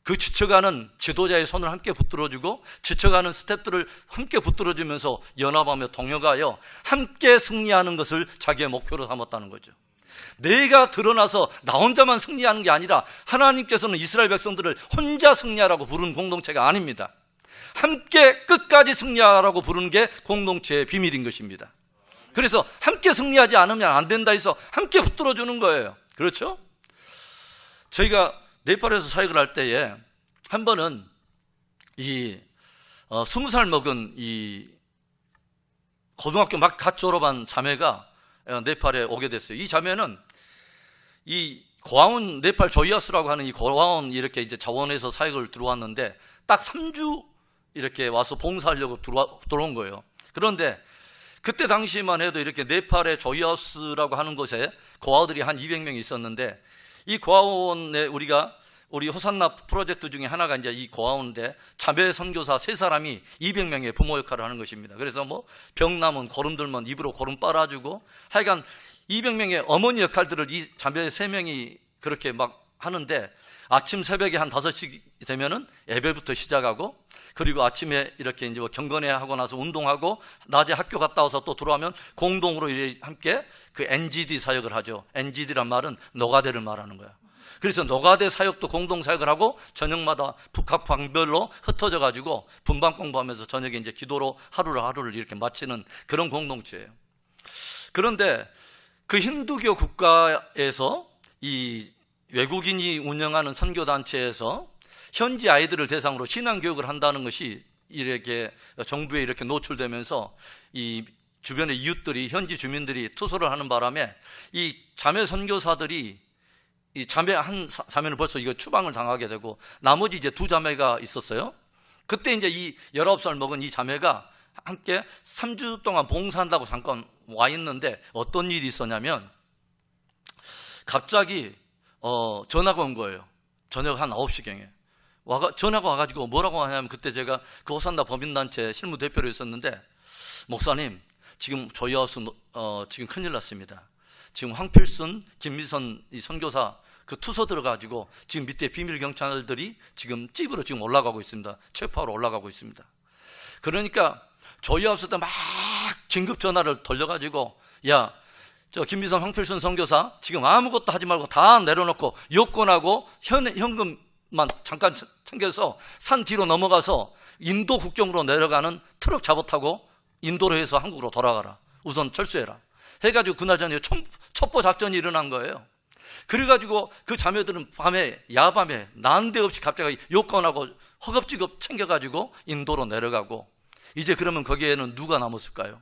그 지쳐가는 지도자의 손을 함께 붙들어주고 지쳐가는 스태프들을 함께 붙들어주면서 연합하며 동역하여 함께 승리하는 것을 자기의 목표로 삼았다는 거죠. 내가 드러나서 나 혼자만 승리하는 게 아니라 하나님께서는 이스라엘 백성들을 혼자 승리하라고 부르는 공동체가 아닙니다. 함께 끝까지 승리하라고 부르는 게 공동체의 비밀인 것입니다. 그래서 함께 승리하지 않으면 안 된다 해서 함께 붙들어주는 거예요. 그렇죠? 저희가 네팔에서 사역을 할 때에 한 번은 20살 먹은 이 고등학교 막 갓 졸업한 자매가 네팔에 오게 됐어요. 이 자매는 이 고아원 네팔 조이아스라고 하는 이 고아원 이렇게 이제 자원에서 사역을 들어왔는데 딱 3주 이렇게 와서 봉사하려고 들어온 거예요. 그런데 그때 당시만 해도 이렇게 네팔의 조이아스라고 하는 곳에 고아들이 한 200명이 있었는데 이 고아원에 우리 호산나 프로젝트 중에 하나가 이제 이 고아원인데 자매 선교사 3사람이 200명의 부모 역할을 하는 것입니다. 그래서 뭐 병나면 고름 들면 입으로 고름 빨아주고 하여간 200명의 어머니 역할들을 이 자매 3명이 그렇게 막 하는데 아침 새벽에 한 5시 되면은 예배부터 시작하고 그리고 아침에 이렇게 이제 뭐 경건회 하고 나서 운동하고 낮에 학교 갔다 와서 또 들어오면 공동으로 함께 그 NGD 사역을 하죠. NGD란 말은 노가대를 말하는 거야. 그래서 노가대 사역도 공동 사역을 하고 저녁마다 각 방별로 흩어져 가지고 분방 공부하면서 저녁에 이제 기도로 하루를 이렇게 마치는 그런 공동체예요. 그런데 그 힌두교 국가에서 이 외국인이 운영하는 선교단체에서 현지 아이들을 대상으로 신앙교육을 한다는 것이 이렇게 정부에 이렇게 노출되면서 이 주변의 이웃들이 현지 주민들이 투소를 하는 바람에 이 자매 선교사들이 이 한 자매는 벌써 이거 추방을 당하게 되고 나머지 이제 2자매가 있었어요. 그때 이제 이 19살 먹은 이 자매가 함께 3주 동안 봉사한다고 잠깐 와 있는데 어떤 일이 있었냐면 갑자기 전화가 온 거예요. 저녁 한 9시경에 전화가 와가지고 뭐라고 하냐면 그때 제가 그 호산나 법인단체 실무대표로 있었는데 목사님 지금 저희 하우스 지금 큰일 났습니다. 지금 황필순, 김미선 이 선교사 그 투서 들어가지고 지금 밑에 비밀 경찰들이 지금 집으로 지금 올라가고 있습니다. 체포하러 올라가고 있습니다. 그러니까 저희 하우스 때 막 긴급 전화를 돌려가지고 야, 저 김미선, 황필순 선교사 지금 아무것도 하지 말고 다 내려놓고 여권하고 현금만 잠깐 챙겨서 산 뒤로 넘어가서 인도 국경으로 내려가는 트럭 잡아타고 인도로 해서 한국으로 돌아가라. 우선 철수해라. 해가지고 그날 저녁에 첩보 작전이 일어난 거예요. 그래가지고 그 자매들은 야밤에 난데없이 갑자기 여권하고 허겁지겁 챙겨가지고 인도로 내려가고 이제 그러면 거기에는 누가 남았을까요?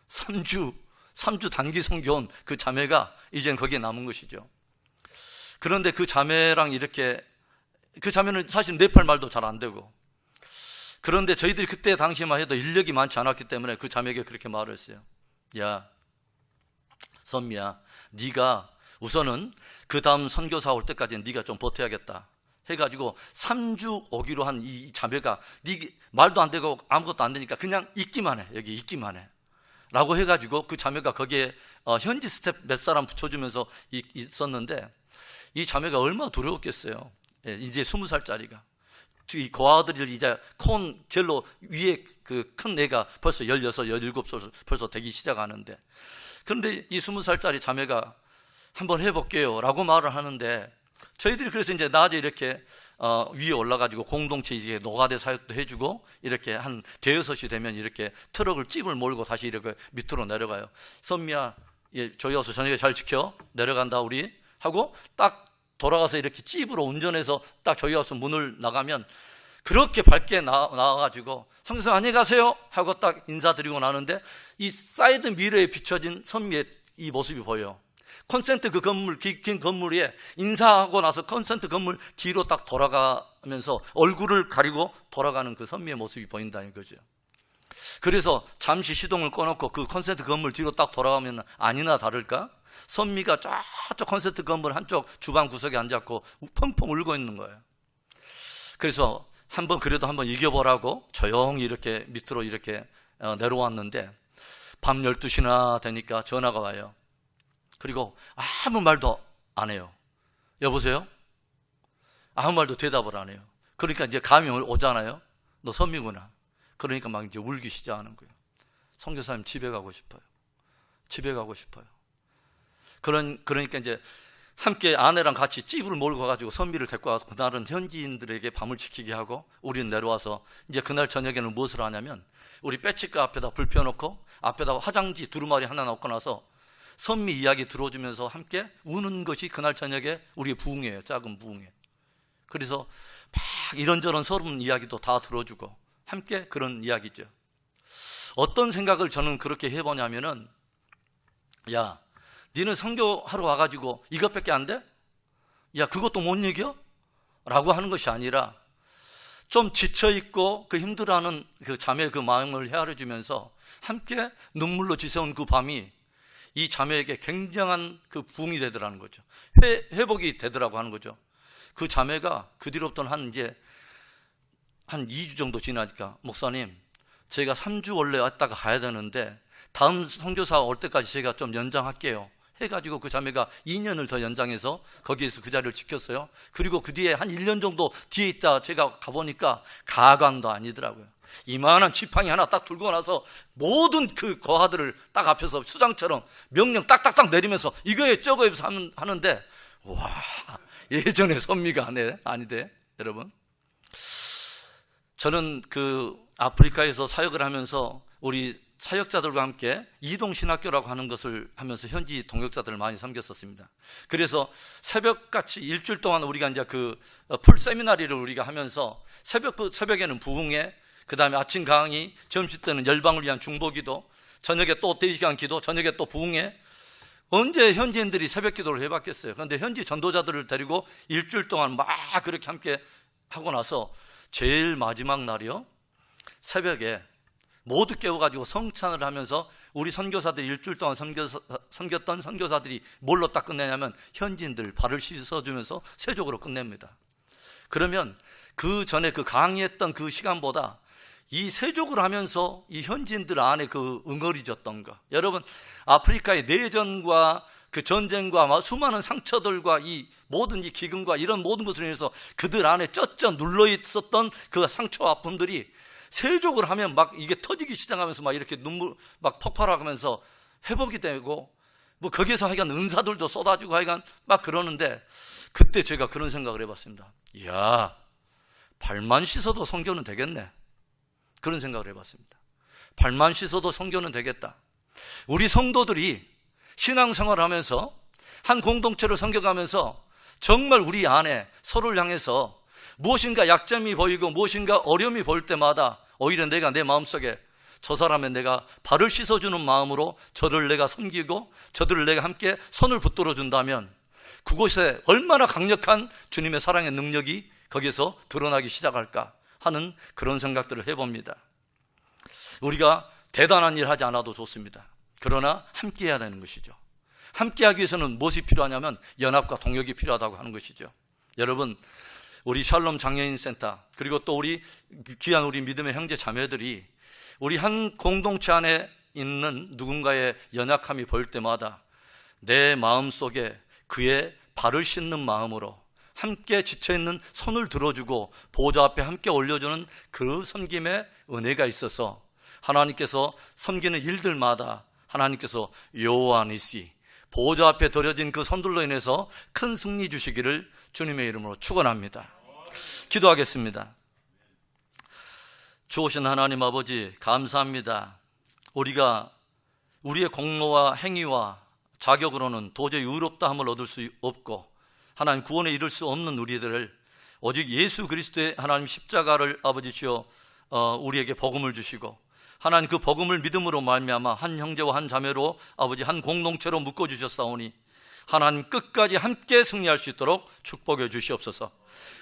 3주 단기 선교 온 그 자매가 이젠 거기에 남은 것이죠. 그런데 그 자매랑 이렇게 그 자매는 사실 네팔 말도 잘 안 되고 그런데 저희들이 그때 당시만 해도 인력이 많지 않았기 때문에 그 자매에게 그렇게 말을 했어요. 야, 선미야, 네가 우선은 그 다음 선교사 올 때까지는 네가 좀 버텨야겠다 해가지고 3주 오기로 한 이 자매가 네 말도 안 되고 아무것도 안 되니까 그냥 있기만 해. 여기 있기만 해 라고 해가지고 그 자매가 거기에 현지 스텝 몇 사람 붙여주면서 있었는데 이 자매가 얼마나 두려웠겠어요. 이제 20살짜리가 이 고아들을 이제 젤로 위에 그 큰 애가 벌써 16, 17살 벌써 되기 시작하는데 그런데 이 20살짜리 자매가 한번 해볼게요 라고 말을 하는데 저희들이 그래서 이제 낮에 이렇게 위에 올라가지고 공동체 이제 노가대 사역도 해주고 이렇게 한 대여섯이 되면 이렇게 트럭을 찝을 몰고 다시 이렇게 밑으로 내려가요. 선미야, 저희 와서 저녁에 잘 지켜 내려간다 우리 하고 딱 돌아가서 이렇게 찝으로 운전해서 딱 저희 와서 문을 나가면 그렇게 밝게 나와가지고 성교사 안녕히 가세요 하고 딱 인사드리고 나는데 이 사이드 미러에 비춰진 선미의 이 모습이 보여요. 콘센트 그 건물, 긴 건물 위에 인사하고 나서 콘센트 건물 뒤로 딱 돌아가면서 얼굴을 가리고 돌아가는 그 선미의 모습이 보인다는 거죠. 그래서 잠시 시동을 꺼놓고 그 콘센트 건물 뒤로 딱 돌아가면 아니나 다를까 선미가 저쪽 콘센트 건물 한쪽 주방 구석에 앉았고 펑펑 울고 있는 거예요. 그래서 그래도 한번 이겨보라고 조용히 이렇게 밑으로 이렇게 내려왔는데 밤 12시나 되니까 전화가 와요. 그리고 아무 말도 안 해요. 여보세요? 아무 말도 대답을 안 해요. 그러니까 이제 감이 오잖아요. 너 선미구나. 그러니까 막 이제 울기 시작하는 거예요. 선교사님 집에 가고 싶어요. 집에 가고 싶어요. 그러니까 이제 함께 아내랑 같이 찌부를 몰고 가지고 선미를 데리고 와서 그날은 현지인들에게 밤을 지키게 하고 우리는 내려와서 이제 그날 저녁에는 무엇을 하냐면 우리 배치가 앞에다 불 펴놓고 앞에다 화장지 두루마리 하나 놓고 나서 선미 이야기 들어주면서 함께 우는 것이 그날 저녁에 우리의 부흥회예요. 작은 부흥회. 그래서 막 이런저런 서른 이야기도 다 들어주고 함께 그런 이야기죠. 어떤 생각을 저는 그렇게 해보냐면은, 야, 니는 선교하러 와가지고 이것밖에 안 돼? 야, 그것도 못 이겨? 라고 하는 것이 아니라 좀 지쳐있고 그 힘들어하는 그 자매의 그 마음을 헤아려주면서 함께 눈물로 지새운 그 밤이 이 자매에게 굉장한 그 부흥이 되더라는 거죠. 회복이 되더라고 하는 거죠. 그 자매가 그 뒤로부터는 이제 한 2주 정도 지나니까, 목사님, 제가 3주 원래 왔다가 가야 되는데 다음 선교사 올 때까지 제가 좀 연장할게요 해가지고 그 자매가 2년을 더 연장해서 거기에서 그 자리를 지켰어요. 그리고 그 뒤에 한 1년 정도 뒤에 있다 제가 가보니까 가관도 아니더라고요. 이만한 지팡이 하나 딱 들고 나서 모든 그 거하들을 딱 앞에서 수장처럼 명령 딱딱딱 내리면서 이거에 저거에 하는데, 와, 예전에 선미가 아니대 여러분. 저는 그 아프리카에서 사역을 하면서 우리 사역자들과 함께 이동신학교라고 하는 것을 하면서 현지 동역자들을 많이 섬겼었습니다. 그래서 새벽같이 일주일 동안 우리가 이제 그 풀 세미나리를 우리가 하면서 새벽에는 부흥회, 그 다음에 아침 강의, 점심 때는 열방을 위한 중보기도, 저녁에 또 대시간 기도, 저녁에 또 부흥회. 언제 현지인들이 새벽 기도를 해봤겠어요. 그런데 현지 전도자들을 데리고 일주일 동안 막 그렇게 함께 하고 나서 제일 마지막 날이요, 새벽에 모두 깨워가지고 성찬을 하면서 우리 선교사들이 일주일 동안 섬겼던 선교사들이 뭘로 딱 끝내냐면 현지인들 발을 씻어주면서 세족으로 끝냅니다. 그러면 그 전에 그 강의했던 그 시간보다 이 세족을 하면서 이 현지인들 안에 그 응어리졌던 거, 여러분, 아프리카의 내전과 그 전쟁과 수많은 상처들과 이 모든 이 기근과 이런 모든 것으로 인해서 그들 안에 쩌쩌 눌러 있었던 그 상처와 아픔들이 세족을 하면 막 이게 터지기 시작하면서 막 이렇게 눈물 막 폭발하면서 회복이 되고, 뭐 거기에서 하여간 은사들도 쏟아지고 하여간 막 그러는데, 그때 제가 그런 생각을 해봤습니다. 이야, 발만 씻어도 선교는 되겠네. 그런 생각을 해봤습니다. 발만 씻어도 선교는 되겠다. 우리 성도들이 신앙생활을 하면서 한 공동체를 섬겨가면서 정말 우리 안에 서로를 향해서 무엇인가 약점이 보이고 무엇인가 어려움이 보일 때마다 오히려 내가 내 마음속에 저 사람의 내가 발을 씻어주는 마음으로 저를 내가 섬기고 저들을 내가 함께 손을 붙들어 준다면 그곳에 얼마나 강력한 주님의 사랑의 능력이 거기에서 드러나기 시작할까 하는 그런 생각들을 해봅니다. 우리가 대단한 일 하지 않아도 좋습니다. 그러나 함께 해야 되는 것이죠. 함께 하기 위해서는 무엇이 필요하냐면 연합과 동역이 필요하다고 하는 것이죠. 여러분, 우리 샬롬 장애인 센터, 그리고 또 우리 귀한 우리 믿음의 형제 자매들이 우리 한 공동체 안에 있는 누군가의 연약함이 보일 때마다 내 마음속에 그의 발을 씻는 마음으로 함께 지쳐있는 손을 들어주고 보좌 앞에 함께 올려주는 그 섬김의 은혜가 있어서 하나님께서 섬기는 일들마다 하나님께서 요한이시 보좌 앞에 드려진 그 손들로 인해서 큰 승리 주시기를 주님의 이름으로 축원합니다. 기도하겠습니다. 주오신 하나님 아버지, 감사합니다. 우리가 우리의 공로와 행위와 자격으로는 도저히 의롭다함을 얻을 수 없고 하나님 구원에 이를 수 없는 우리들을 오직 예수 그리스도의 하나님 십자가를 아버지 주여 우리에게 복음을 주시고 하나님 그 복음을 믿음으로 말미암아 한 형제와 한 자매로 아버지 한 공동체로 묶어주셨사오니 하나님 끝까지 함께 승리할 수 있도록 축복해 주시옵소서.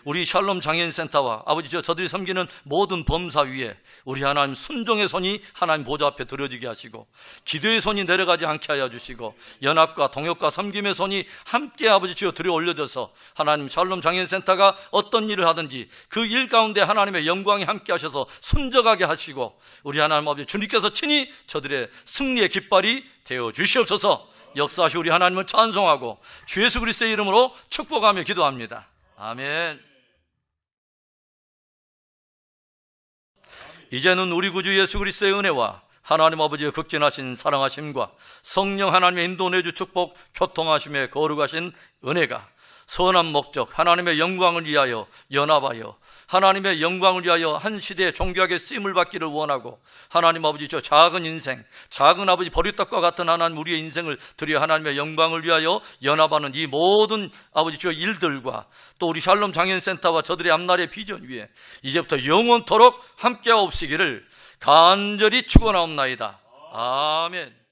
우리 샬롬 장애인센터와 아버지 저들이 섬기는 모든 범사 위에 우리 하나님 순종의 손이 하나님 보좌 앞에 들어지게 하시고 기도의 손이 내려가지 않게 하여 주시고 연합과 동역과 섬김의 손이 함께 아버지 주여 들여 올려져서 하나님 샬롬 장애인센터가 어떤 일을 하든지 그 일 가운데 하나님의 영광이 함께 하셔서 순적하게 하시고 우리 하나님 아버지 주님께서 친히 저들의 승리의 깃발이 되어 주시옵소서. 역사하시 우리 하나님을 찬송하고 주 예수 그리스도의 이름으로 축복하며 기도합니다. 아멘. 이제는 우리 구주 예수 그리스도의 은혜와 하나님 아버지의 극진하신 사랑하심과 성령 하나님의 인도 내주 축복 교통하심에 거룩하신 은혜가 선한 목적 하나님의 영광을 위하여 연합하여 하나님의 영광을 위하여 한 시대에 존귀하게 쓰임을 받기를 원하고 하나님 아버지 저 작은 인생 작은 아버지 보리떡과 같은 하나님 우리의 인생을 드려 하나님의 영광을 위하여 연합하는 이 모든 아버지 저 일들과 또 우리 샬롬 장애인센터와 저들의 앞날의 비전 위에 이제부터 영원토록 함께하옵시기를 간절히 축원하옵나이다. 아멘.